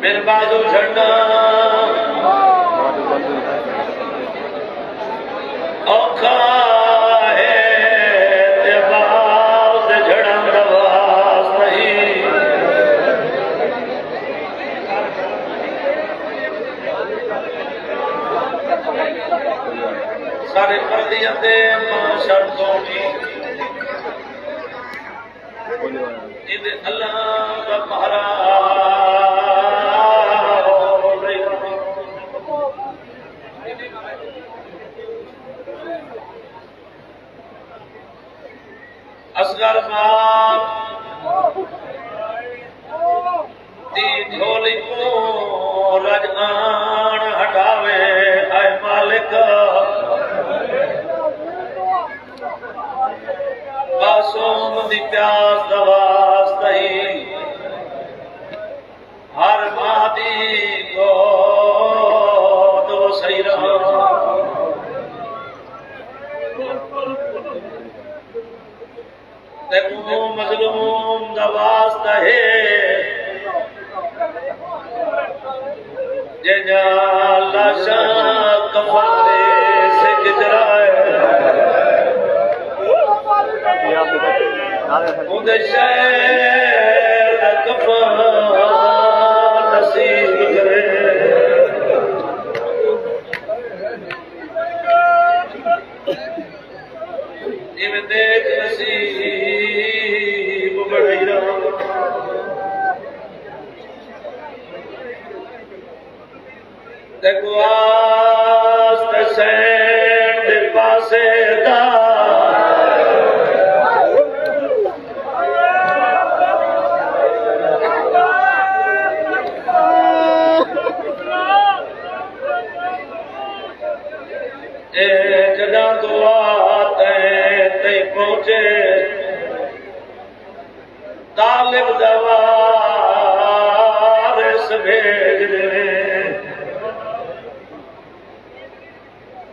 मेरे बाजू झंडा औखा है ते बाज झड़न दवास नहीं सारे पर्दियां ते माशर तो अल्लाह का असगर दी झोली को रजान हटावे आए मालिक मासूम दी प्यास दवास तही हर मादी को दो सही रहा तेको मजलूम दवास तहे जे लाशा कफारे से गुजराए उदे शहर कफन नसीब करे इवें देख नसीब बढ़ाई रहा देखो आस्ते सैन दे पासे दा जदा दुआ ते पहुंचे तालिब दवारिस भेज दे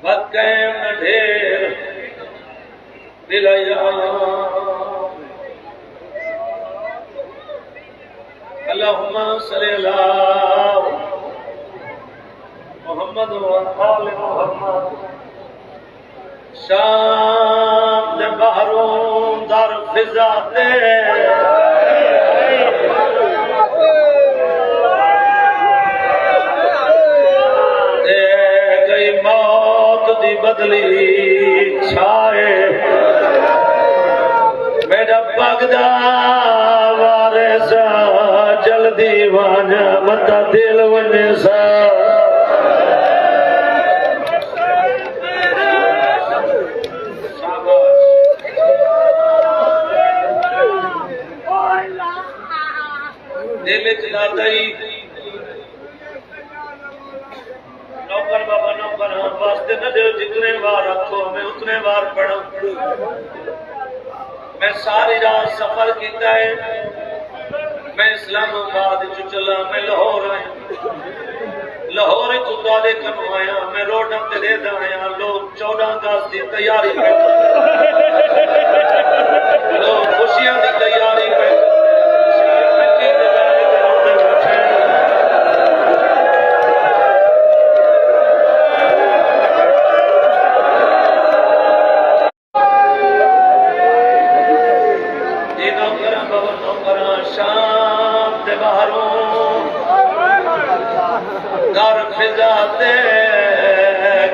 बदकैम ढेर दिलया अल्लाहुम्मा सल्ली अला मुहम्मद व आले मुहम्मद शाम दे बहरों दर फिजा दे गई मौत दी बदली छाए मेरा पगदा वारिस जल्दी वन मता दिल वने सा नौकर बाबा नौकर हम वास्ते न दो जितने बार रखो मैं उतने बार पढ़ू मैं सारी रात सफर किया है मैं इस्लामाबाद चला मैं लाहौर आया लाहौर तुआले कनो आया मैं रोडा ते रेदा आया लोग 14 अगस्त की तैयारी लोग खुशियां की तैयारी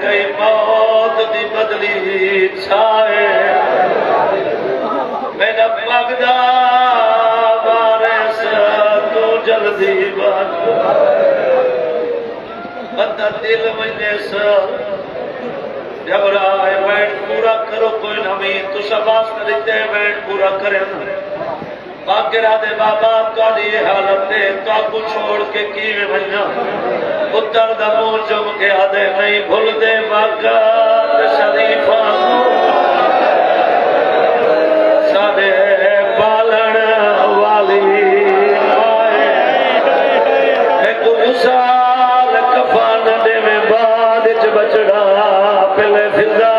गई मौत दी बदली छाए मेरा लगदा वारिस तू जल्दी बंदा दिल वने घबराए बैठ पूरा करो कोई नमी तू शबाश करते बैठ पूरा करे बागरा दे बाबा तुहाडी हालत ते तुहाकू छोड़ के किवें वन्ना पुत्र दा मुंह चुम के आदे नहीं भूल दे बागा शरीफा साडे पालण वाली आए एक विशाल कफन देवे बाद च बचड़ा पहले फिजा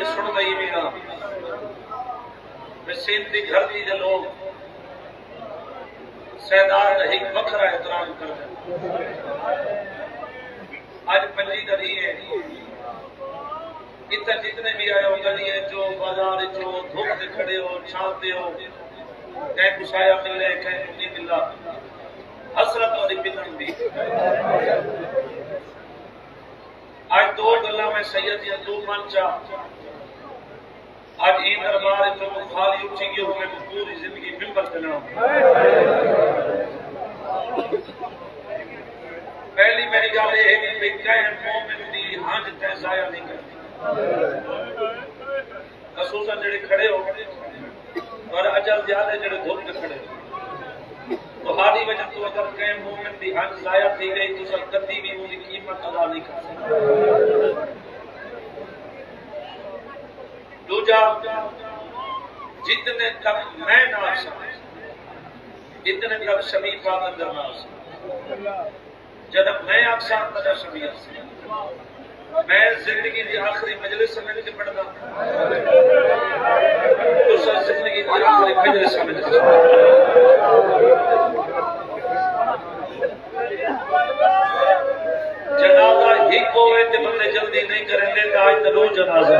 मैं सुन रही भी ना मैं सेंती धरती के लोग सैदार का एक बखरा एहतराम करते आज पंजी गली है इतना जितने भी आए हो गली है जो बाजार जो धूप से खड़े हो छाते हो कहीं कुछाया मिले कहीं नहीं मिला हसरत और पिलन भी आज दो गला में सैयद या दो मंचा आज ई दरबार जो खाली उठी गई हो मैं पूरी जिंदगी मिंबर चला पहली मेरी गल ये है कि कह मोमिन दी हंज तै जाया नहीं करती खसूसन जेड़े खड़े हो और अजल ज्यादा जेड़े धुप के खड़े तो हारी वजह तो अगर कह मोमिन दी हंज जाया थी गई तो कभी भी उनकी कीमत अदा नहीं कर सकते दूजा जितने तक मैं ना इतने तक शमी पाक अंदर ना जब मैं आखसा तदा शमी मैं जिंदगी की आखिरी मजलिस समझ के पढ़ना तो सर जिंदगी की आखिरी मजलिस समझ जनाजा ही कोवे ते बंदे जल्दी नहीं करेंगे तो आज तो रोज जनाजा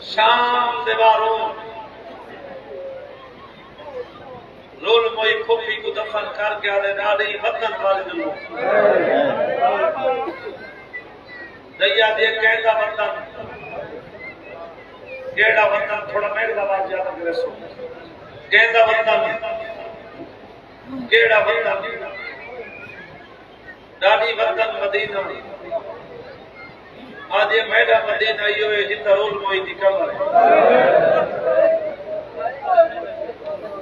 शाम दीवारों रोल मोई खोपी को दफन करके आले नाली वतन वाले लोग दैया दे कहता वतन केड़ा वतन थोड़ा मेघला बात ज्यादा करे सो कहता वतन केड़ा वतन दादी वतन मदीना आज ये मेरा मदीना यो है जितना रोल मोई की कमर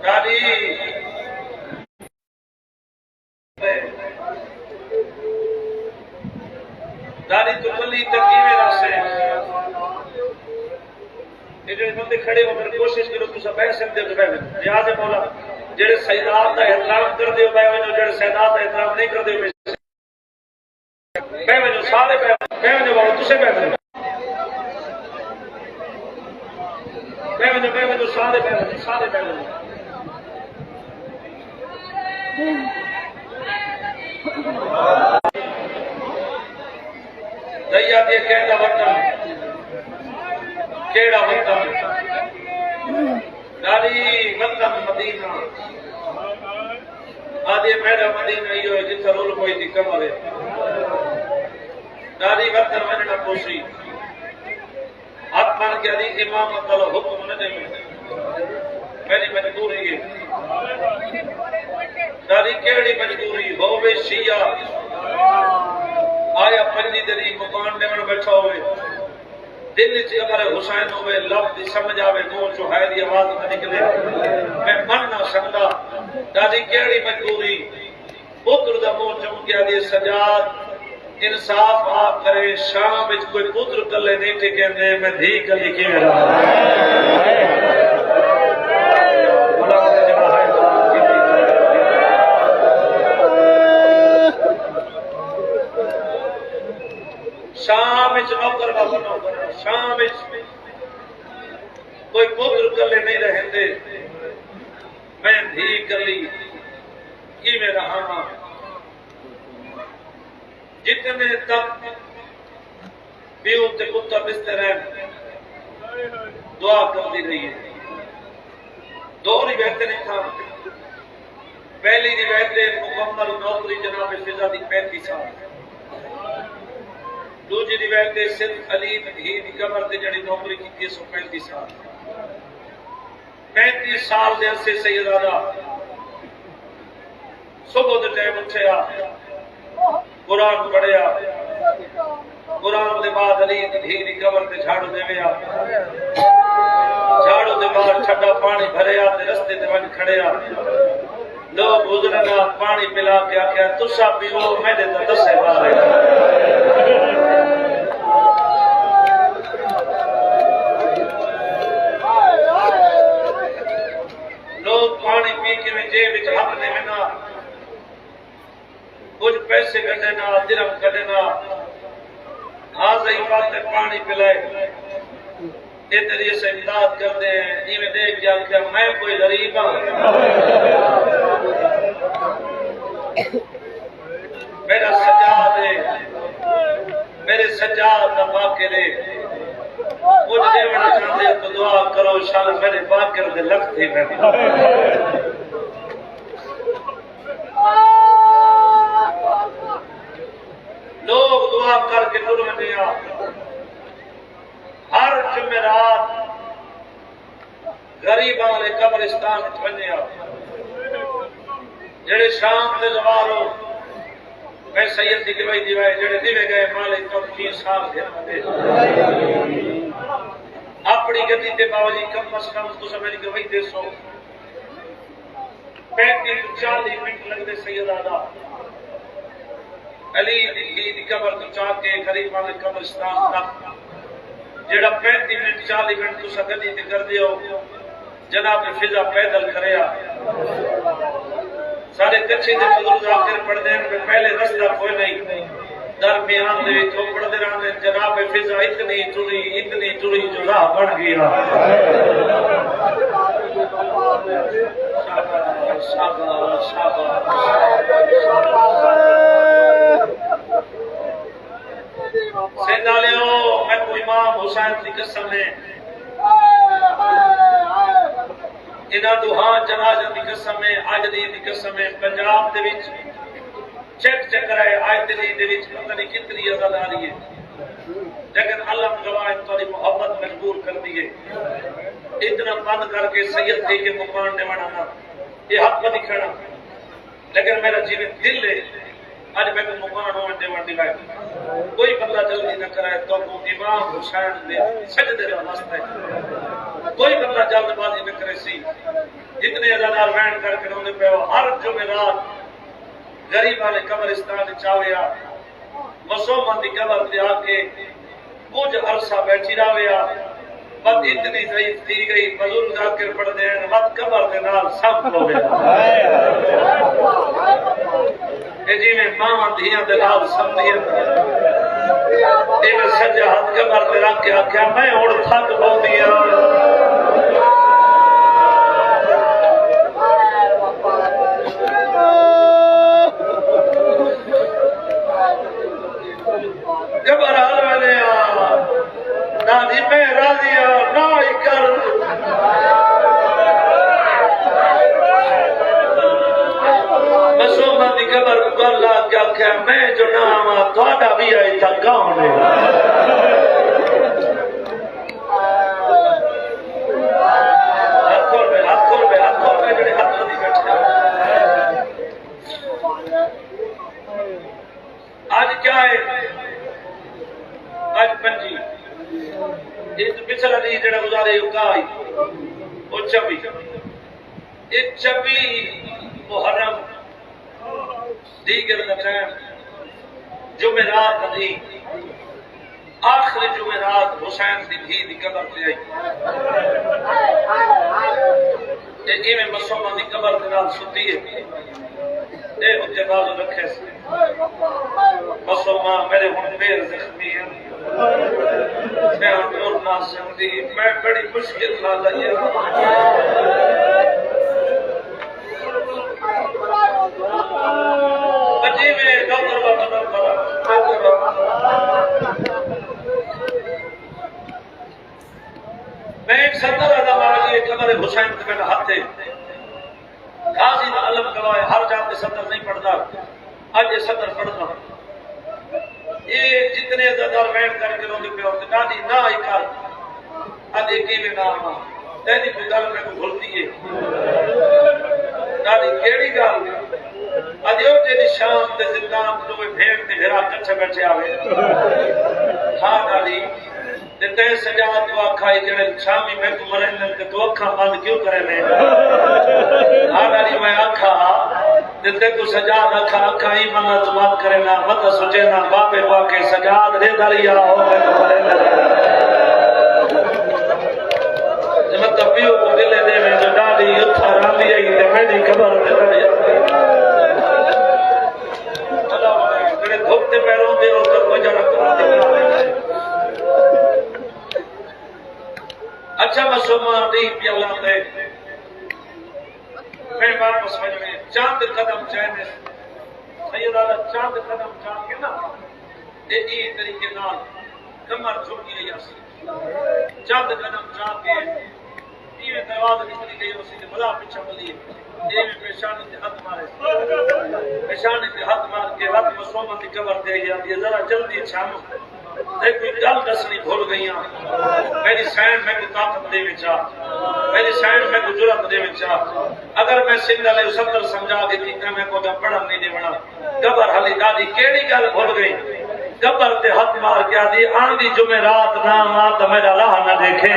दादी दादी तो कली तकी में रास्ते ये जो बंदे खड़े होकर कोशिश करो तुम सब पैसे दे दो भाई याद है मौला जेड़े सैयदात का एहतराम कर दे भाई जो जेड़े सैयदात का एहतराम नहीं कर दे मैं जो सारे मैं जो बाबू तुझे मैं जो सारे दैया दे कहता वतन केड़ा वतन दादी वतन मदीना आदि मेरा मदीना यो है जिथे रोल कोई दी कमर है दादी वतन वनना पोसी हाथ बन गया दी इमामत वाला हुक्म न दे पहली मजबूरी है दादी केड़ी मजबूरी होवे शिया आया पंजी दरी मकान देवन बैठा होवे दिल च अगर हुसैन होवे लफ्ज समझ आवे मुंह चो है दी आवाज न निकले मैं मन ना सकदा दादी केड़ी मजबूरी पुत्र दा मुंह चम गया दी सजाद इंसाफ आप करे शाम विच कोई पुत्र कले नहीं थे कहंदे मैं धी कली किवें रहा शाम नौकर बाबू नौकर शाम कोई पुत्र कले नहीं रहते मैं धी कली कि में रहा जितने तक पीओ ते कुत्ता बिस्तर दुआ करती रही है दो रिवायतें नहीं था पहली रिवायत मुकम्मल नौकरी जनाब फिजा की 35 साल दूसरी रिवायत सिर्फ अली ही कमर से जड़ी नौकरी की 135 साल 35 साल के अरसे सैयदादा सुबह के टाइम उठया कुरान पढ़िया कुरान के बाद अली ही कमर से झाड़ू देविया झाड़ू के बाद ठंडा पानी भरिया रस्ते ते वन खड़िया लोग गुजरना पानी पिला के आख्या तुसा पीओ मैंने तो दसे बारे लोग पानी पी के जेब हाथ ने मिना कुछ पैसे कटे ना दिरम कटे ना आज ही बात पानी पिलाए ये तेरी से इमदाद करते हैं इन्हें देख के क्या मैं कोई गरीब हूँ मेरा सजाद है मेरे सजाद दबा के दे कुछ देवना चाहते तो दुआ करो शाला मेरे बाकर दे लगते हैं लोग दुआ करके टुर बने हर जुमेरात गरीब वाले कब्रिस्तान बने जेड़े शाम से जवारो मैं सैयद की गवाही दिवाए जेड़े दिवे गए मालिक तो 3 साल अपनी गति के बावजूद कम अज कम तो मेरी गवाही दे सो 35-40 मिनट लगते सैयद आदा अली दी कब्र तो चाके गरीब वाले कब्रिस्तान तक जेड़ा 35-40 मिनट तुसा गति ते कर दियो जनाब फिजा पैदल करया सारे कच्चे दे बुजुर्ग आकर पढ़ते हैं पहले रास्ता कोई नहीं दरमियान दे विच पढ़ते रहने जनाब फिजा इतनी टुरी जो राह बन गया शाबाश शाबाश सेनालियो मैं कोई इमाम हुसैन की कसम है इन्हां दुहा जनाजा की कसम है अज दी कसम है पंजाब दे विच चेक कराए आज दे विच पता नहीं कितनी आजादारी है लेकिन अल्लाह गवाह तुम्हारी मोहब्बत मजबूर कर दी है इतना बंद करके सैयद थी के मुकान ने बनाना ये हक पर दिखना लेकिन मेरा जीवन दिल है आज मैं को मुकान होने देवन दिवाए कोई बंदा जल्दी न कराए तो इमाम हुसैन दे सजदे दा वास्ता है कोई बंदा जल्दबाजी न करे सी जितने अजादार बैठ करके रोंदे पे हर जुमेरात गरीब वाले कब्रिस्तान चावया मुसलमान दी कब्र ते आके कुछ अरसा बैठी रहा बस इतनी ज़ईफ थी गई बुजुर्ग जाकर पढ़ते हैं मत कब्र दे नाल सब हो गया ए जी में मां धियां दे नाल सब धियां तेरे सज्जा हाथ कब्र ते रख के आख्या मैं हुण थक पौंदी हां घबराल वाले नानी मैं राजी ना ही कर मसूमा की खबर गल आके आख्या मैं जो नाम थोड़ा भी आई था कौन है आज क्या है आज पंजी इस पिछला दी जेड़ा गुजारे उकाई ओ 26 मुहर्रम दीगर दा टाइम जुमेरात दी आखिरी जुमेरात हुसैन दी धी दी कब्र ते आई ते इवें मुसलमान दी कब्र दे नाल सुती है ए उत्ते बाजू रखे सी मुसलमान मेरे हुन मेर जख्मी है मैं और ना समझी मैं बड़ी मुश्किल नाल आई बच्चे में डॉक्टर बाबा मैं एक 70 आदम वाली कब्र हुसैन के मेरा हाथ है गाजी का अलम गवाए हर जाते सदर नहीं पढ़ता आज ये सदर पढ़ता ये जितने अजादार बैठ करके रोंदे पे होते दादी ना ही कर आज एक ही में नाम तेरी कोई गल मैं को भूलती है दादी केड़ी गल आज यो तेरी शाम ते जिंदान तो भेड़ ते घेरा कच्चे बैठे आवे हां दादी ते सजाद तो आखाई जेड़े शामी मैं को मरन ते तो अखा बंद क्यों करे ने हां दादी मैं आखा ते को सजाद आखा आखा ही मन्नत मत करे ना मत सोचे ना बापे बाके सजाद रे दरिया हो मैं को मरन जब तबियो को दिले दे में जो दादी उठा रांदी आई ते मेरी खबर ते बच्चा मसूमा दी पियाला दे मैं वापस वजने चांद कदम चाहने सैयदा चांद कदम चाह के ना ए तरीके नाल कमर झुकी यासी चांद कदम चाह के ये दरवाजा निकली गई उसी ने बड़ा पीछे बोली ये पेशानी से हाथ मारे पेशानी से हाथ मार के रात मसूमा की कबर दे गया ये जरा जल्दी शाम एक गल दसनी भूल गई मेरी सैन में ताकत दे विचा मेरी सैन में जुरत दे विचा अगर मैं सिंध वाले सत्तर समझा के दी मैं को पढ़न नहीं देवना कबर हली दादी केड़ी गल भूल गई कबर ते हाथ मार के आदि आंधी जुमेरात ना आ तो मेरा राह न देखे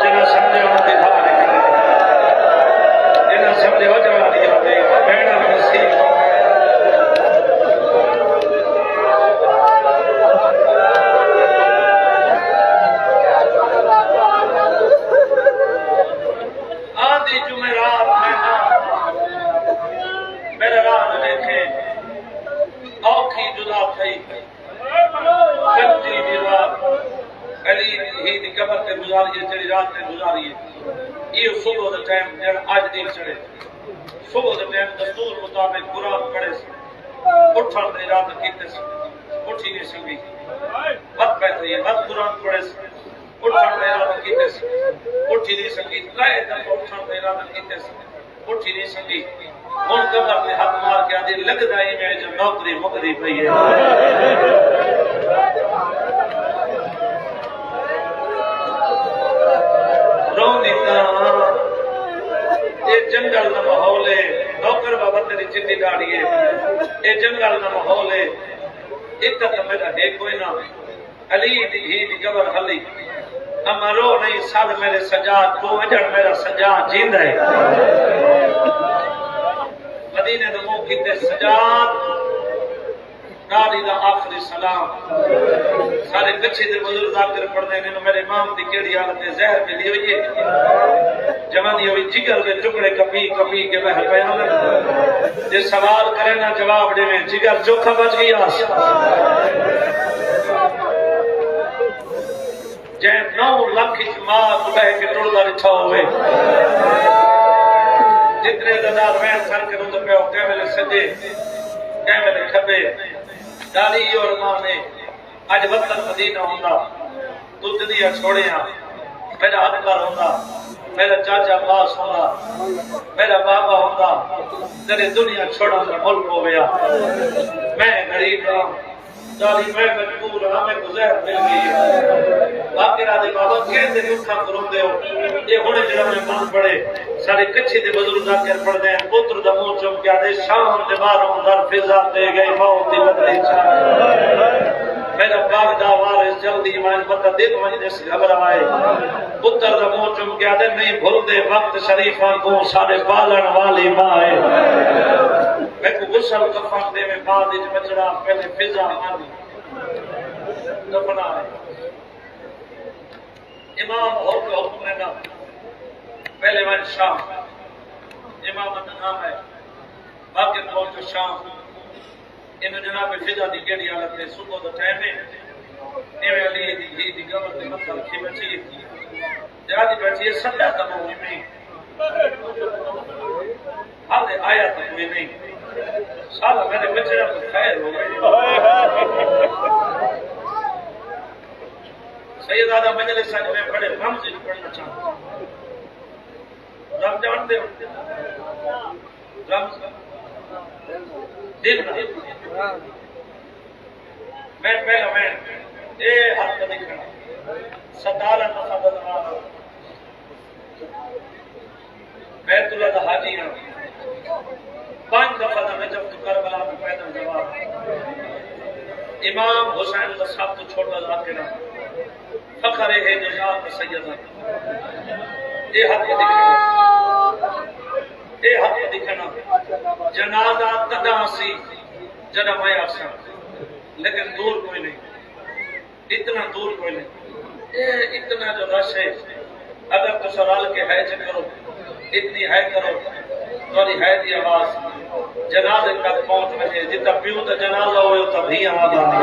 जिन्हें समझे उनकी धार निकले जिन्हें समझे हो जवानी आते भेड़ा नसीब आंधी जुमेरात में ना मेरा राह न देखे औखी जुदा थई अली ही दी कबर ते गुजारिए तेरी रात ने गुजारिए ये सुबह दा टाइम जड़ आज दिन चढ़े सुबह दा टाइम दस्तूर मुताबिक कुरान पढ़े उठन दे रात कीते उठी नहीं संगी वक्त बैठे ये वक्त कुरान पढ़े उठन दे रात कीते उठी नहीं संगी लाए दा उठन दे रात कीते उठी नहीं संगी हुन कबर ते हाथ मार के आदि लगदा ही मैं जो नौकरी मुकदी पई है ये जंगल का माहौल है नौकर बाबा तेरी चिट्ठी डाली है ये जंगल का माहौल है इतना तो मेरा है कोई ना अली दी कबर हली अमरो नहीं साल मेरे सजा तू अजड़ मेरा सजा जींद है मदीने दा मुंह कीते सजाद गाली दा आखिरी सलाम सारे कच्चे दे बुजुर्ग जाकर पढ़ने ने मेरे इमाम दी केड़ी हालत है जहर मिली हुई है जवानी हुई जिगर के टुकड़े कपी कपी के बह बयान जे सवाल करे ना जवाब देवे जिगर चोखा बच गया जे 9 लाख मां बह के टुरदा लिखा होवे जितने ददार मैं सर के रुंद पे के वेले सजे के वेले खबे दाली और मां ने आज वतन मदीना होंदा तू दुनिया छोड़िया मेरा हकदार होंदा मेरा चाचा पास होंदा मेरा बाबा होंदा तेरे दुनिया छोड़ा मुल्क हो गया मैं गरीब हां दाली मैं मजबूर हां मैं गुज़र मिल गई बाकी राधे बाबा कहते उठा करोंदे हो ये हुणे जड़ा मैं मन पड़े सारे कच्चे दे बुजुर्ग जाकर पढ़दे हैं पुत्र दा मुंह चुम के आदे शाम दे बाहरों दर फिजा दे गई मौत दी बदली छा मेरा बागदा वारिस जल्दी मान पता दिन वजने से घबराए पुत्र दा मुंह चुम के आदे नहीं भूल दे वक्त शरीफा को सारे पालन वाली मां है मैं को गुस्सा कफन दे में बाद विच बचड़ा पहले फिजा मानी दफना इमाम हो के हुक्म ने ना पहले वन शाम इमाम का नाम है बाकी कौन का शाम इन जनाब फिजा दी केड़ी हालत है सुबह दा टाइम है एवे अली दी कबर ते मत्था रखी बैठी जादी बैठी है सदा तक हुई नहीं हाले आया तक हुई नहीं साला मेरे बचड़ा को खैर हो गई सैयदादा मजलिस में बड़े रम से पढ़ना चाहता रम जानते हो रम दिन मैं पहला मैं ए हाथ दिखना 17 दफा बदला बैतुल्लाह दा हाजी हां 5 दफा दा मैं जब करबला में पैदल जवाब इमाम हुसैन का सब तो छोटा जात के नाम फखर है निजात सैयदा ए हाथ दिखना जनाजा तदा सी जदा मैं आसा लेकिन दूर कोई नहीं इतना दूर कोई नहीं ए इतना जो रश है अगर तो सवाल के है करो इतनी है करो तुम्हारी है दी आवाज जनाजे तक पहुंच वजे जितना प्यू तो जनाजा हो तब ही आवाज आती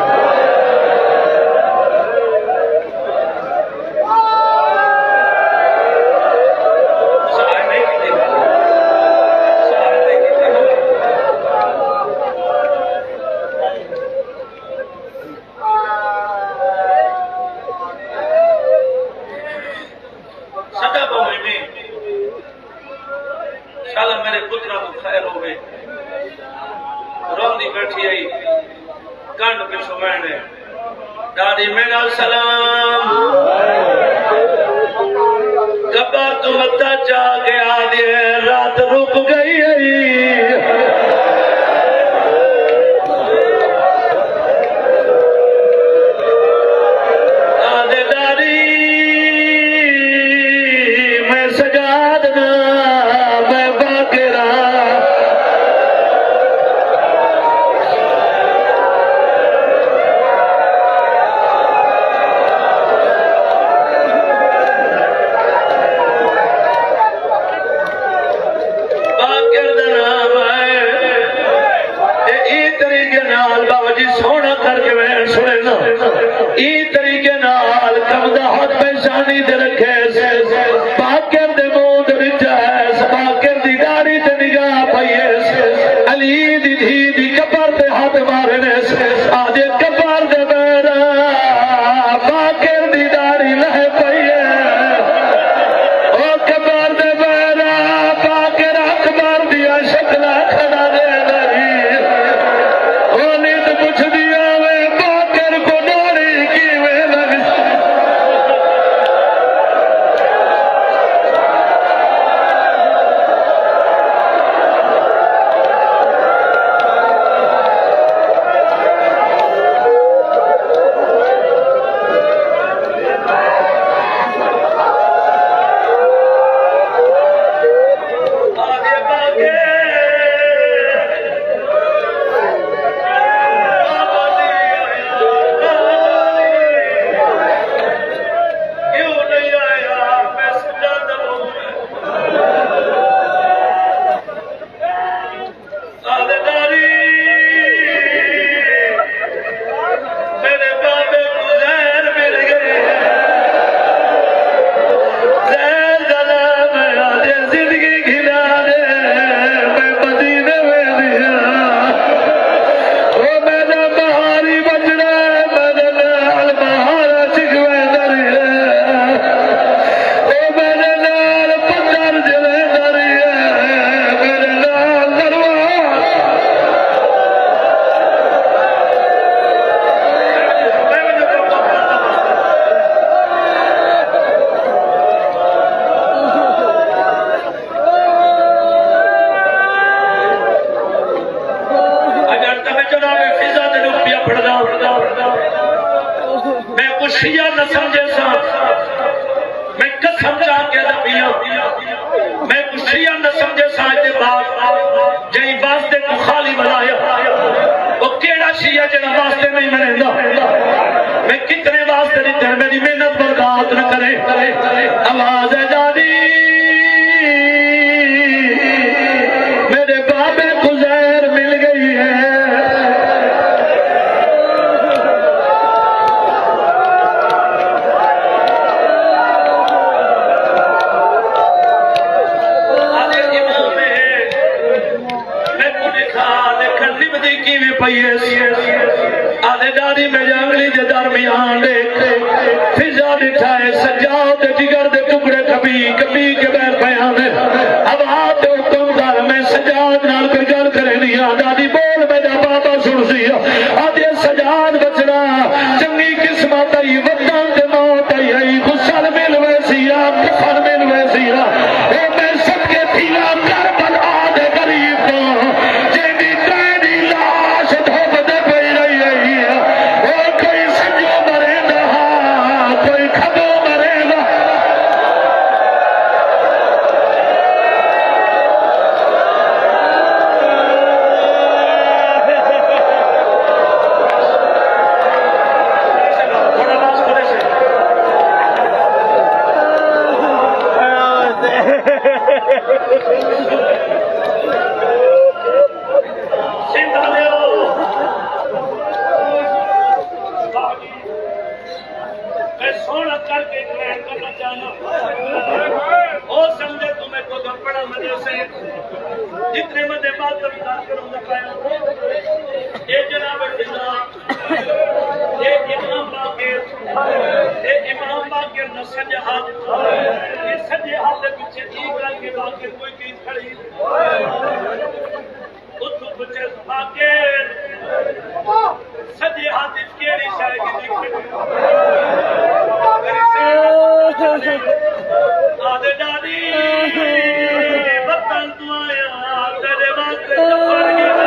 रोंदी बैठी आई कंड पिछो बहने दादी मेरा सलाम गब्बर तू मत्ता जा गया दे रात रुक गई जितने मदे बात इमाम बाकिर न सजे हाथ ये सजे हाथ के पीछे ठीक करके बाकिर कोई चीज खड़ी बाके सजे हाथ केड़ी शायरी आदे दादी बतन तू आया तेरे वास्ते चपड़ गया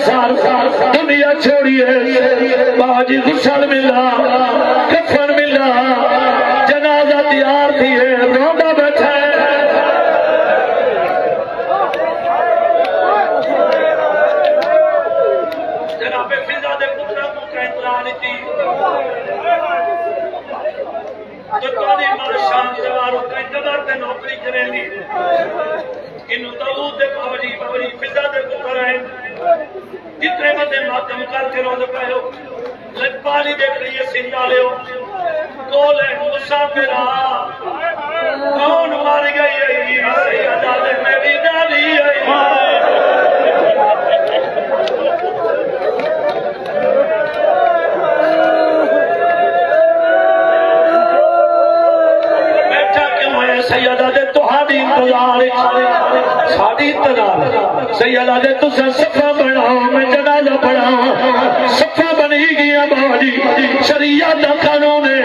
दुनिया छोड़िए बाजी गुसल मिला कफन मिला जनाजा तैयार थी रोंदा बैठा जनाबे फिजा दे पुत्रा को कैंतरा नीति तो तुम्हारी मां शाम सवार कैंतरा ते नौकरी करेंगी इन दाऊद दे बाबरी फिजा दे पुत्र है जितने बंदे मातम करके रोज पे हो पानी देख रही सिंधा ले कोले मुसाफिरा कौन मार गई मेरी दादी बैठा क्यों है सैयदा दे तुहाडी इंतजार साड़ी इंतजार सैयदा दे तुसा सफा बनाओ मैं जनाजा पढ़ाओ सफा बनी गया बाजी शरीयत दा कानून है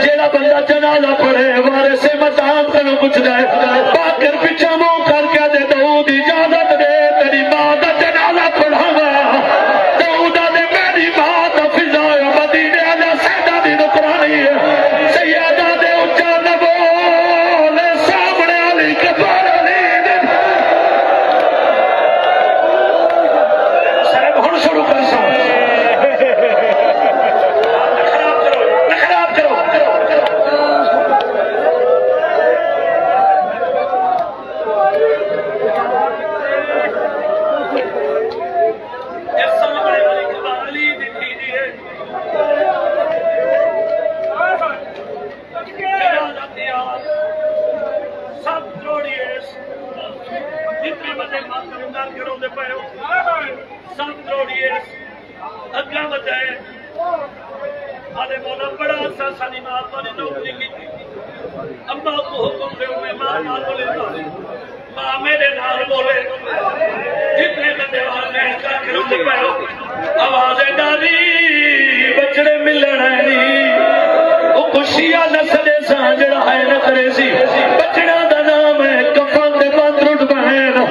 जेड़ा बंदा जनाजा पढ़े वारे से मताम कनो कुछ दे बाकर पीछे मुंह करके दे दाऊद इजाजत दे तेरी मां दा जनाजा पढ़ावा दाऊद दे मेरी मां दा फिजा मदीने दा सैदा दी नुकरानी है सैयदा दे उच्चा नबो ने सामने अली कबर शुरू कर खराब करो सब जोड़िए जितने बंदे माता करोगे पे सब जोड़िए अगला बताए अरे मौला बड़ा सा सानी मां ने नौकरी की अम्मा को हुक्म दे मैं मां ना बोले मां मेरे नाल बोले जितने बंदे मैं करके रोते पे आवाज डाली बचड़े मिलना नहीं वो खुशियां नसले सा जड़ा है न करे सी बचड़ा दा नाम है कफन दे बंद रुट बहन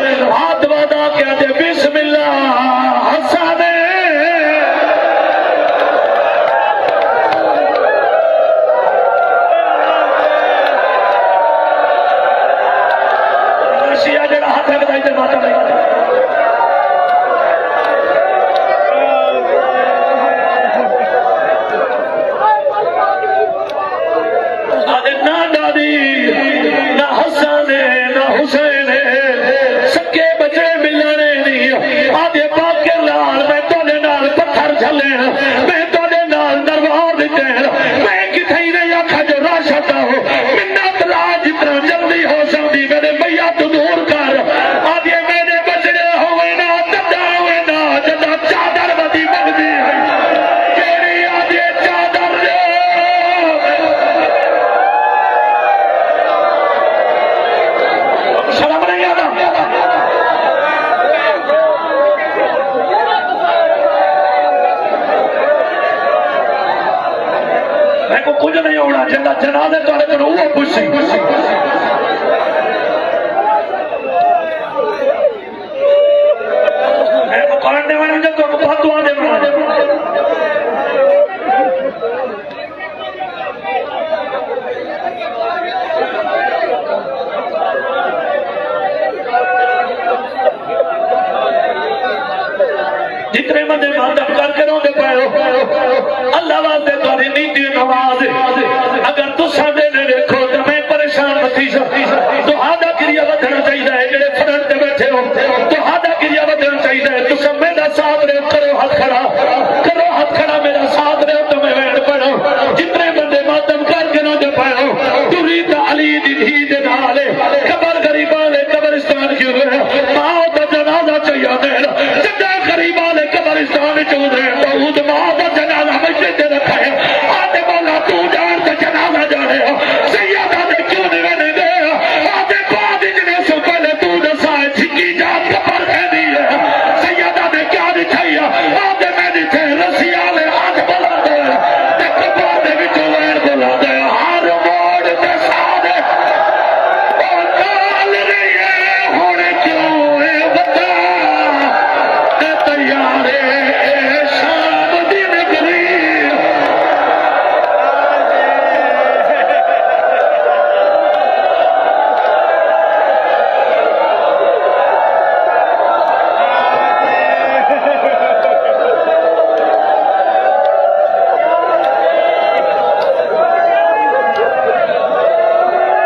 जनाजे तुहाडे कोल वो पुछी मैं मकान दे वाले जो तुहानू फातुआ दे जितने बंदे मातम करके रोंदे पे हो अल्लाह वास्ते तुहाडी नीति नवाज अगर तुसा दे देखो तो मैं परेशान मती तुहाडा क्रिया वधना चाहिए है जेड़े फ्रंट ते बैठे हो तुहाडा क्रिया वधना चाहिए है तुसा मेरा साथ दे करो हाथ खड़ा मेरा साथ दे तो मैं वैन पढ़ो जितने बंदे मातम करके रोंदे पे हो तुरी ता अली दी धी दे नाल कबर गरीबां दे कब्रिस्तान क्यों है मां दा जनाजा चाहिए मेरा जदा गरीबां दे कब्रिस्तान चो दे बहुत मां दा जनाजा मस्जिद ते रखा है आते मौला तू जान ते जनाजा जाने सैयदा ने क्यों नहीं रहने दे आते बाद इतने सो पहले तू दसा छिकी जान कबर कह दी है सैयदा ने क्या दिखाई आते मैं दिखे रसिया ले हाथ बुला दे ते कबर दे विचों वैन बुला दे हर मोड़ ते सादे ओ काल रही है हुण क्यों है बता ते तैयारे शाम दी नगरी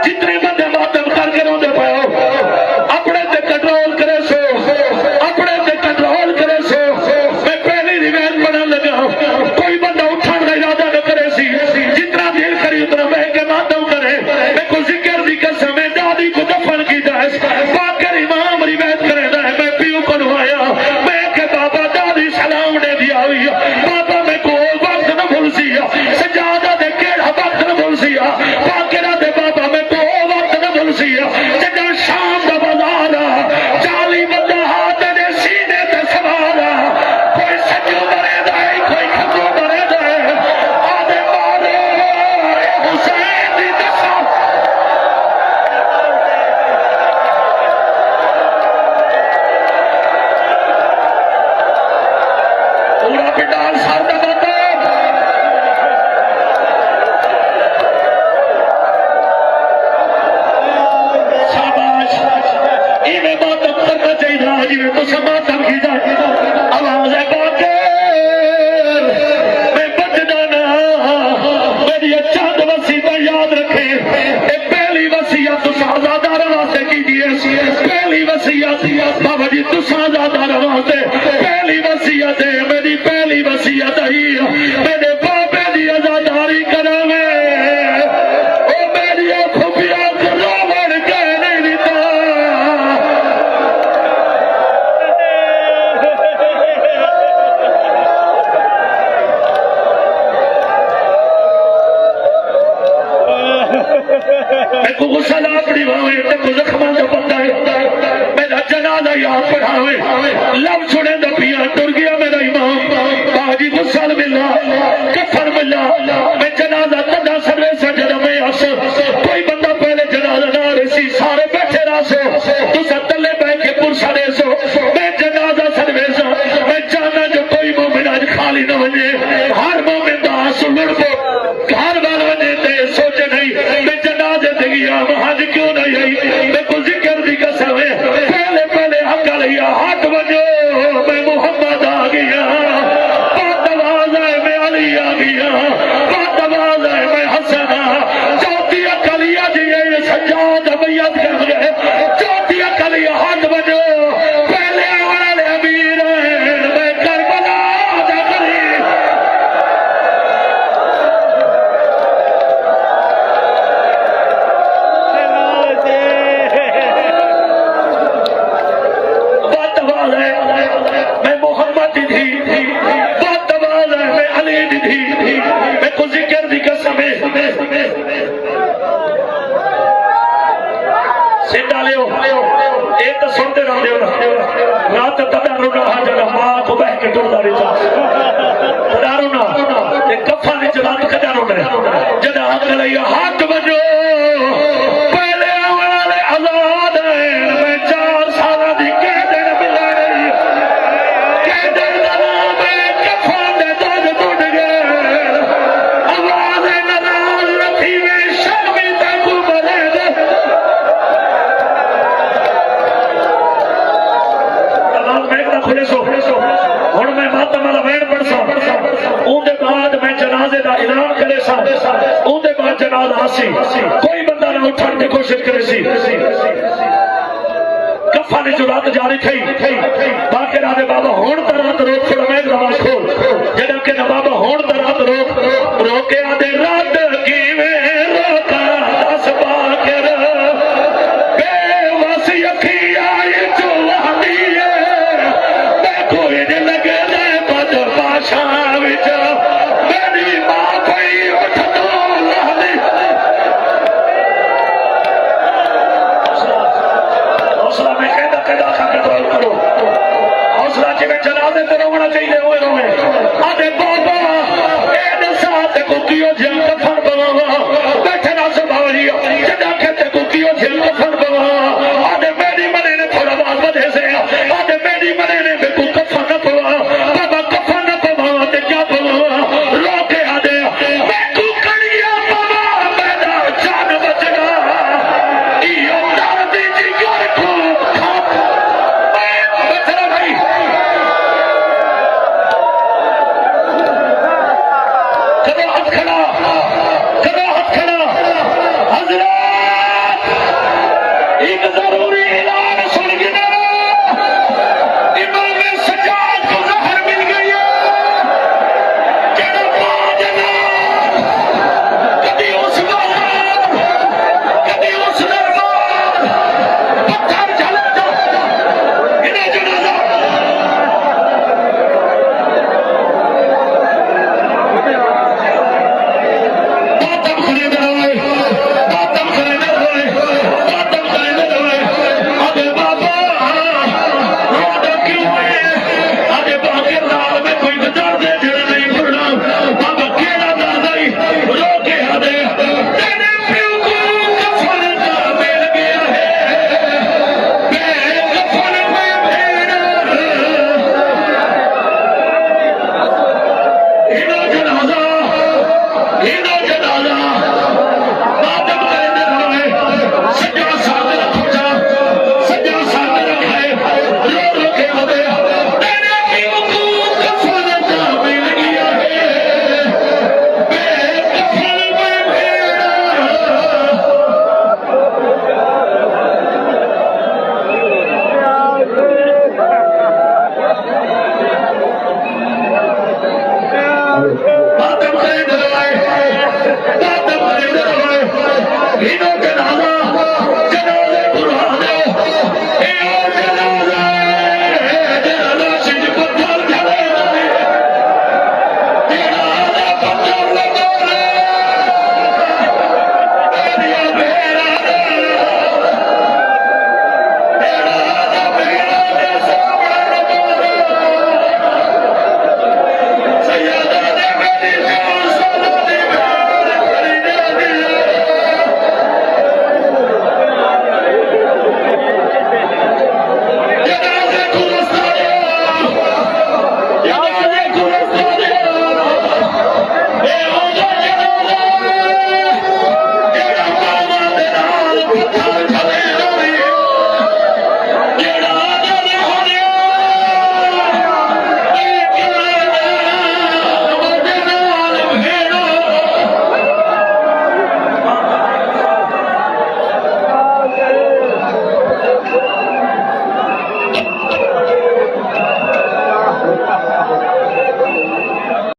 जितने बंदे मातम करके रोंदे पे हो अपने ते कंट्रोल करे सो अपने ते कंट्रोल करे सो मैं पहली रिवायत पढ़न लगा कोई बंदा उठन का इरादा न करे सी जितना दिल करी उतना बह के मातम करे मैं को जिक्र दी कसम है दादी को दफन की दास पाकर इमाम रिवायत करेंदा है मैं पीऊ को आया मैं के बाबा दादी सलाम दे दिया हुई बाबा मैं को वक्त न भूल सी सजादा दे केड़ा वक्त न भूल सी पाकरा दे बाबा मैं को वक्त न भूल सी जदा शाम दा बाजार 40 बंदा हाथ दे सीने ते सवार कोई सजो मरेदा है कोई खतो मरेदा है आदे मारे हुसैन दी दसा पूरा पिटाल सर दा बात शाबाश इवें मातम करना चाहिए जिवें तुसां मातम कीता आवाज है बाकर मैं बचदा ना मेरी चंद वसीयत याद रखे ए पहली वसीयत तुसां आजादारां वास्ते कीती है पहली वसीयत बाबा जी तुसां आजादारां वास्ते पहली वसीयत है मेरी पहली वसीयत आई मेरे बाबे दी आजादारी करावे ओ मेरी खुफिया रोवण कह नहीं दिता मैं को गुस्सा ना अपनी भावे ते को जख्मां दा बंदा है मेरा जनाजा याद पढ़ावे लव सुने दा पिया टुर गया मेरा इमाम बाजी गुस्सा मिला कफन मिला मैं जनाजा तदा सर्वे सजद में हस कोई बंदा पहले जनाजा ना रसी सारे बैठे रसो तुसा तले बैठ के पुरसा दे सो मैं जनाजा सर्वे सा मैं जाना जो कोई मोमिन आज खाली न वने हर मोमिन दा आंसू लुढ़को घर वाल वने ते सोचे नहीं मैं जनाजे ते गया वहां क्यों नहीं आई मैं को जिक्र दी कसम है पहले पहले हक लिया हाथ बजो मैं मोहम्मद आ गया बात आवाज है मैं अली आ गया बात आवाज है मैं हसन चौथी अकलिया जी ये सज्जाद बैयत कर गए चौथी अकलिया हाथ बजो पहले वाले अमीर मैं करबला दा गरीब बात आवाज है मैं मोहम्मद दी थी बात आवाज है मैं अली दी थी मैं को जिक्र दी कसम है सिंधा लियो ये तो सुनते रहते हो रात तदा रोना जरा मां को बह के टुरदा रहता तदा रोना कफन विच रात कदा रोना जदा हक लिया हाथ ਉਹਦੇ ਬਾਅਦ ਜਨਾਜ਼ਾ ਸੀ कोई बंदा ना उठण की कोशिश करे सी कफन जो रात जारी थी बाकी रात बाबा होण दा रात रोक छोड़ मैं नमाज खोल जड़ा के बाबा होण दा रात रोक रोके आदे रात